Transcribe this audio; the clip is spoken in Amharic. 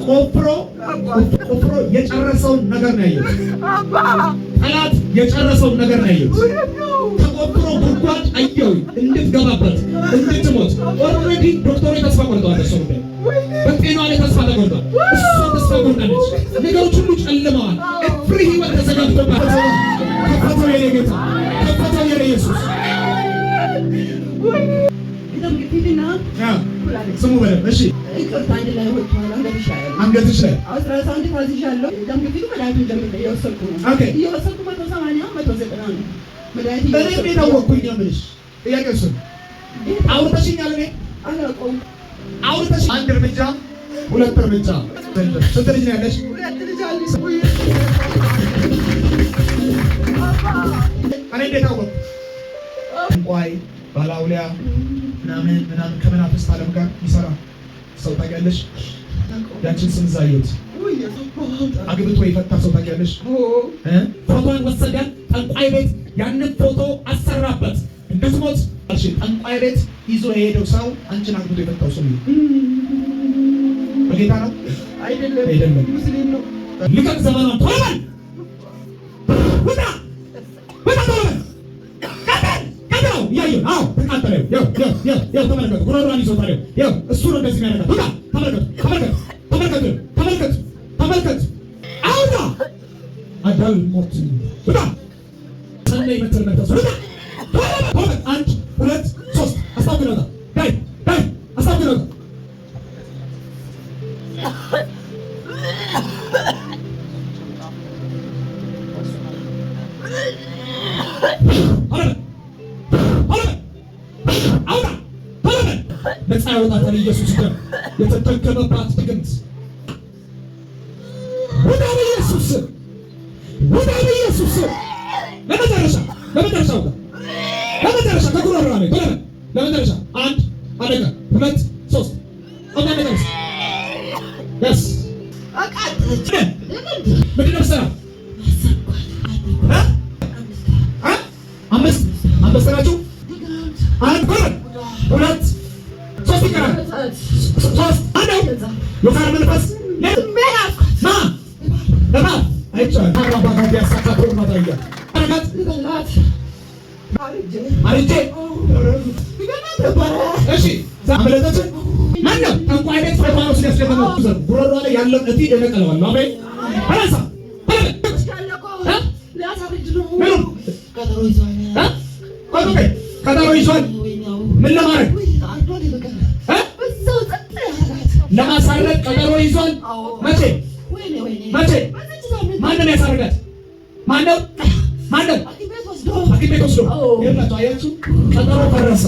ቆፍሮ የጨረሰውን ነገር ነው ያየሁት። ጠላት የጨረሰውን ነገር ነው ያየሁት። ተቆፍሮ ጉድጓድ አየሁ እንድትገባበት እንድትሞት። ኦልሬዲ ዶክተሮች ተስፋ ቆርጠዋል። እሷ በጤናዋ ላይ ተስፋ ተቆርጧል። እሷ ተስፋ ቆርጣለች። ነገሮች ሁሉ ጨልመዋል። ኤፍሪ ህይወት ተዘጋግቶባት ከፈተው የኔ ጌታ ከፈተው የኔ ኢየሱስ ስሙ በደምብ እሺ። አንገትሽ ላይ እኔም የታወቅኩኝ የምልሽ ጥያቄ እሱን አውርተሽኛል። እኔ አውርተሽ አንድ እርምጃ ሁለት እርምጃ ስንት ልጅ ነው ያለሽ? እኔ እንዴት አወቅኩ? እንቋይ ባላውሊያ ምናምን ከመናፍስት ዓለም ጋር ይሰራ ሰው ታውቂያለሽ? ያንቺን ስም ዛየሁት። አግብቶ የፈታ ሰው ታውቂያለሽ? ፎቶን ወሰደን ጠንቋይ ቤት ያንን ፎቶ አሰራበት እንድትሞት። እሺ ጠንቋይ ቤት ይዞ የሄደው ሰው አንቺን አግብቶ የፈታው ሰው በጌታ ነው አይደለም? አይደለም፣ ሙስሊም ነው። ልቀቅ ዘመኗን ተወበል ወጣ ያየው አው ተቃጠለው ያው ተመልከቱ፣ ጉሮሮዋን ይዞታል። ያው እሱ ነው እንደዚህ የሚያደርጋት። ወጣ ተመልከቱ። አውጣ አዳል ሞት ወጣ ሰነይ መተር መተስ ወጣ አንድ ሁለት ሶስት አስታውቀው ዳይ አስታውቀው ነፃ ያወጣታል ኢየሱስ ደም የተጠቀመባት ድግምት ወደ ኢየሱስ ለመጨረሻ ከጉሮሮዋ ላይ ለመጨረሻ አንድ አደጋ ሁለት ሶስት ለመጨረሻ ደስ ምንድን ነው የምትሰራው? አምስት ናችሁ። አንድ ሁለት ሶስት ይቀራል። ሶስት አንድ የካር መንፈስ አይቻልም። አባባጋ ያሳካው ማታያ አረጋት አርጄ እሺ አመለጠች። ማነው ጠንቋይ ቤት ፎቶውን ሲያስገባው ጉሮሮዋ ላይ ያለው እጢ እነቀለዋለሁ። አቤት አላሳ ቀጠሮ ይዟል። ምን ለማድረግ ለማሳረግ ቀጠሮ ይዟል። መቼ ማንም ያሳርጋት? ማነው ሐኪም ቤት ወስዶ ይላችሁ። አያችሁ ቀጠሮ ፈረሰ።